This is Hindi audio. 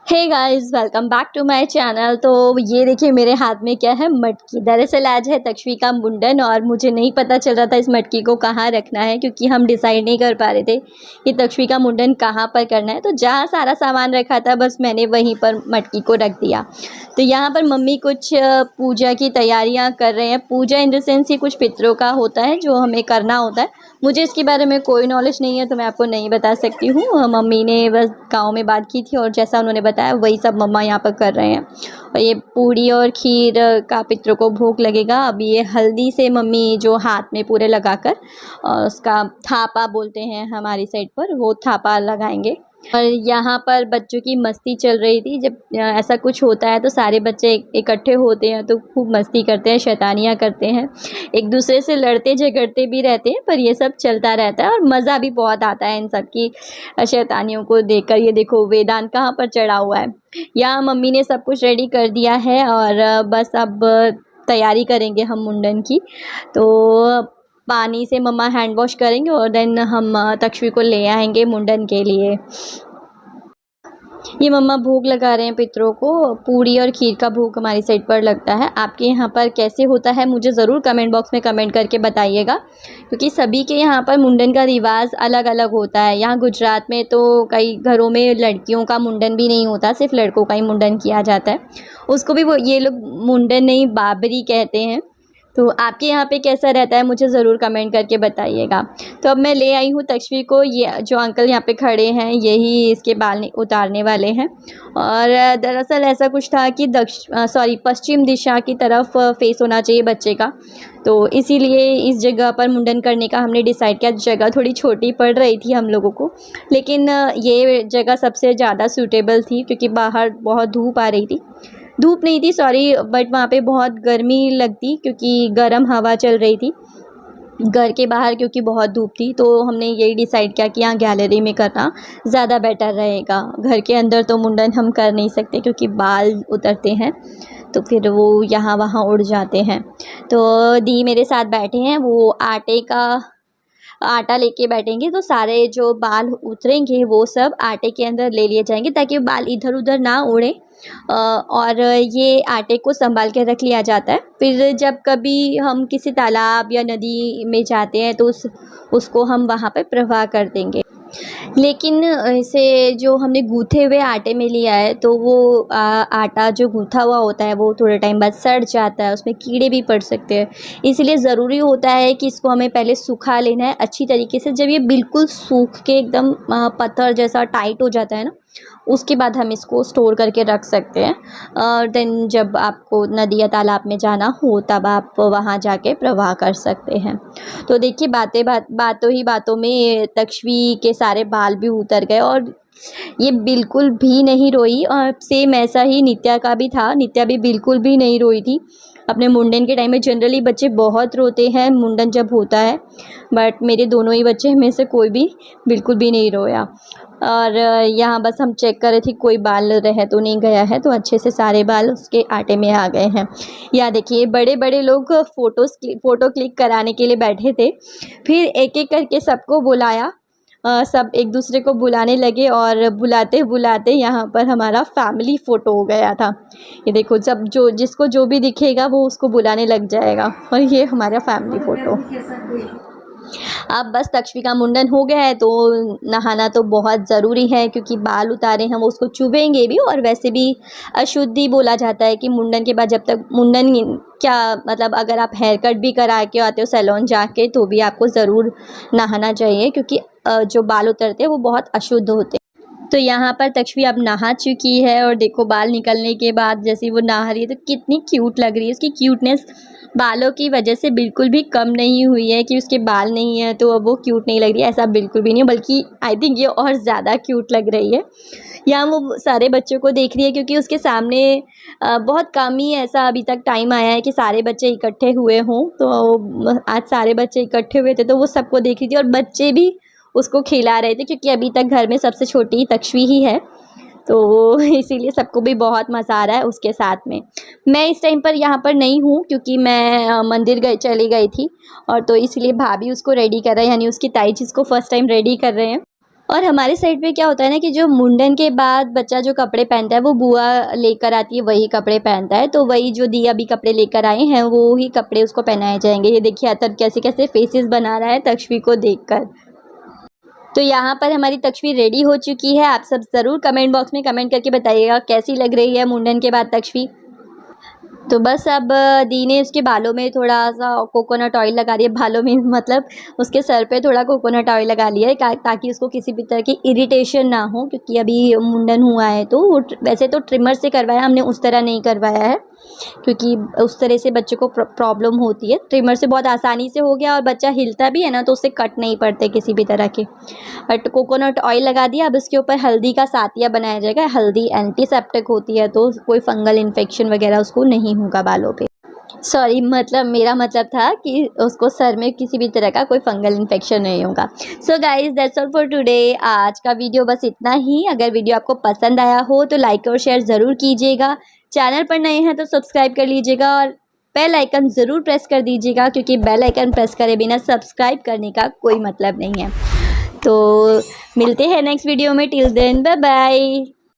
Hey guys, welcome back to my channel. तो ये देखिए मेरे हाथ में क्या है, मटकी। दरअसल आज है तक्षवी का मुंडन और मुझे नहीं पता चल रहा था इस मटकी को कहाँ रखना है, क्योंकि हम डिसाइड नहीं कर पा रहे थे कि तक्षवी का मुंडन कहाँ पर करना है। तो जहाँ सारा सामान रखा था बस मैंने वहीं पर मटकी को रख दिया। तो यहाँ पर मम्मी कुछ पूजा की तैयारियाँ कर रहे हैं। पूजा इन द सेंस ये कुछ पितरों का होता है जो हमें करना होता है। मुझे इसके बारे में कोई नॉलेज नहीं है तो मैं आपको नहीं बता सकती हूँ। मम्मी ने बस गाँव में बात की थी और जैसा उन्होंने बताया वही सब मम्मा यहाँ पर कर रहे हैं। और ये पूड़ी और खीर का पितरों को भोग लगेगा। अभी ये हल्दी से मम्मी जो हाथ में पूरे लगाकर उसका थापा बोलते हैं हमारी साइड पर, वो थापा लगाएंगे। और यहाँ पर बच्चों की मस्ती चल रही थी। जब ऐसा कुछ होता है तो सारे बच्चे इकट्ठे होते हैं तो खूब मस्ती करते हैं, शैतानियाँ करते हैं, एक दूसरे से लड़ते झगड़ते भी रहते हैं, पर ये सब चलता रहता है और मज़ा भी बहुत आता है इन सब की शैतानियों को देखकर। ये देखो वेदांत कहाँ पर चढ़ा हुआ है। यहाँ मम्मी ने सब कुछ रेडी कर दिया है और बस अब तैयारी करेंगे हम मुंडन की। तो पानी से मम्मा हैंड वॉश करेंगे और देन हम तक्षवी को ले आएंगे मुंडन के लिए। ये मम्मा भोग लगा रहे हैं पितरों को। पूड़ी और खीर का भोग हमारी साइड पर लगता है। आपके यहाँ पर कैसे होता है मुझे ज़रूर कमेंट बॉक्स में कमेंट करके बताइएगा, क्योंकि सभी के यहाँ पर मुंडन का रिवाज अलग अलग होता है। यहाँ गुजरात में तो कई घरों में लड़कियों का मुंडन भी नहीं होता, सिर्फ लड़कों का ही मुंडन किया जाता है। उसको भी वो ये लोग मुंडन नहीं बाबरी कहते हैं। तो आपके यहाँ पे कैसा रहता है मुझे ज़रूर कमेंट करके बताइएगा। तो अब मैं ले आई हूँ तक्षवी को। ये जो अंकल यहाँ पे खड़े हैं यही इसके बाल उतारने वाले हैं। और दरअसल ऐसा कुछ था कि पश्चिम दिशा की तरफ फेस होना चाहिए बच्चे का, तो इसीलिए इस जगह पर मुंडन करने का हमने डिसाइड किया। जगह थोड़ी छोटी पड़ रही थी हम लोगों को, लेकिन ये जगह सबसे ज़्यादा सूटेबल थी क्योंकि बाहर बहुत धूप आ रही थी। धूप नहीं थी सॉरी, बट वहाँ पे बहुत गर्मी लगती क्योंकि गर्म हवा चल रही थी घर के बाहर, क्योंकि बहुत धूप थी। तो हमने यही डिसाइड किया कि यहाँ गैलरी में करना ज़्यादा बेटर रहेगा। घर के अंदर तो मुंडन हम कर नहीं सकते क्योंकि बाल उतरते हैं तो फिर वो यहाँ वहाँ उड़ जाते हैं। तो दी मेरे साथ बैठे हैं, वो आटा लेके बैठेंगे तो सारे जो बाल उतरेंगे वो सब आटे के अंदर ले लिए जाएंगे ताकि बाल इधर उधर ना उड़े। और ये आटे को संभाल के रख लिया जाता है। फिर जब कभी हम किसी तालाब या नदी में जाते हैं तो उसको हम वहाँ पे प्रवाह कर देंगे। लेकिन इसे जो हमने गूँथे हुए आटे में लिया है तो वो आटा जो गूँथा हुआ होता है वो थोड़े टाइम बाद सड़ जाता है, उसमें कीड़े भी पड़ सकते हैं। इसलिए ज़रूरी होता है कि इसको हमें पहले सुखा लेना है अच्छी तरीके से। जब ये बिल्कुल सूख के एकदम पत्थर जैसा टाइट हो जाता है ना, उसके बाद हम इसको स्टोर करके रख सकते हैं। और देन जब आपको नदी या तालाब में जाना हो तब आप वहाँ जाके प्रवाह कर सकते हैं। तो देखिए बातों ही बातों में तक्षवी के सारे बाल भी उतर गए और ये बिल्कुल भी नहीं रोई। और सेम ऐसा ही नित्या का भी था। नित्या भी बिल्कुल भी नहीं रोई थी अपने मुंडन के टाइम में। जनरली बच्चे बहुत रोते हैं मुंडन जब होता है, बट मेरे दोनों ही बच्चे में से कोई भी बिल्कुल भी नहीं रोया। और यहाँ बस हम चेक कर रहे थे कोई बाल रह तो नहीं गया है, तो अच्छे से सारे बाल उसके आटे में आ गए हैं। यहाँ देखिए बड़े बड़े लोग फ़ोटो क्लिक कराने के लिए बैठे थे। फिर एक एक करके सबको बुलाया, सब एक दूसरे को बुलाने लगे और बुलाते बुलाते यहाँ पर हमारा फैमिली फ़ोटो हो गया था। ये देखो जब जिसको जो भी दिखेगा वो उसको बुलाने लग जाएगा। और ये हमारा फैमिली फ़ोटो। अब बस तक्षवी का मुंडन हो गया है तो नहाना तो बहुत ज़रूरी है, क्योंकि बाल उतारे हम उसको चुभेंगे भी। और वैसे भी अशुद्धि बोला जाता है कि मुंडन के बाद जब तक मुंडन क्या मतलब अगर आप हेयर कट भी करा के आते हो सैलून जाके तो भी आपको ज़रूर नहाना चाहिए, क्योंकि जो बाल उतरते हैं वो बहुत अशुद्ध होते हैं। तो यहाँ पर तक्षवी अब नहा चुकी है और देखो बाल निकलने के बाद जैसे वो नहा रही है तो कितनी क्यूट लग रही है। उसकी क्यूटनेस बालों की वजह से बिल्कुल भी कम नहीं हुई है कि उसके बाल नहीं है तो अब वो क्यूट नहीं लग रही है, ऐसा बिल्कुल भी नहीं है, बल्कि आई थिंक ये और ज़्यादा क्यूट लग रही है। यहाँ वो सारे बच्चों को देख रही है क्योंकि उसके सामने बहुत कम ही ऐसा अभी तक टाइम आया है कि सारे बच्चे इकट्ठे हुए हों। तो आज सारे बच्चे इकट्ठे हुए थे तो वो सबको देख रही थी और बच्चे भी उसको खिला रहे थे, क्योंकि अभी तक घर में सबसे छोटी तक्षवी ही है तो इसीलिए सबको भी बहुत मज़ा आ रहा है उसके साथ में। मैं इस टाइम पर यहाँ पर नहीं हूँ क्योंकि मैं मंदिर चली गई थी, और तो इसलिए भाभी उसको रेडी कर रहे हैं, यानी उसकी ताई जी उसको फ़र्स्ट टाइम रेडी कर रहे हैं। और हमारे साइड पे क्या होता है ना कि जो मुंडन के बाद बच्चा जो कपड़े पहनता है वो बुआ लेकर आती है, वही कपड़े पहनता है। तो वही जो दी अभी कपड़े लेकर आए हैं वो ही कपड़े उसको पहनाए जाएंगे। ये देखिए अतब कैसे कैसे फेसेस बना रहा है तक्षवी को देखकर। तो यहाँ पर हमारी तक्षवी रेडी हो चुकी है। आप सब ज़रूर कमेंट बॉक्स में कमेंट करके बताइएगा कैसी लग रही है मुंडन के बाद तक्षवी। तो बस अब दी ने उसके बालों में थोड़ा सा कोकोनट ऑयल लगा दिया, बालों में मतलब उसके सर पे थोड़ा कोकोनट ऑयल लगा लिया है ताकि उसको किसी भी तरह की इरिटेशन ना हो, क्योंकि अभी मुंडन हुआ है। तो वैसे तो ट्रिमर से करवाया हमने, उस तरह नहीं करवाया है क्योंकि उस तरह से बच्चे को प्रॉब्लम होती है। ट्रिमर से बहुत आसानी से हो गया और बच्चा हिलता भी है ना तो उससे कट नहीं पड़ते किसी भी तरह के। बट कोकोनट ऑयल लगा दिया। अब इसके ऊपर हल्दी का सातिया बनाया जाएगा। हल्दी एंटीसेप्टिक होती है तो कोई फंगल इन्फेक्शन वगैरह उसको नहीं होगा बालों पे। सॉरी, मतलब मेरा मतलब था कि उसको सर में किसी भी तरह का कोई फंगल इन्फेक्शन नहीं होगा। So guys that's all for today. आज का वीडियो बस इतना ही। अगर वीडियो आपको पसंद आया हो तो लाइक और शेयर ज़रूर कीजिएगा। चैनल पर नए हैं तो सब्सक्राइब कर लीजिएगा और बेल आइकन ज़रूर प्रेस कर दीजिएगा, क्योंकि बेल आइकन प्रेस करे बिना सब्सक्राइब करने का कोई मतलब नहीं है। तो मिलते हैं नेक्स्ट वीडियो में। Till then bye bye.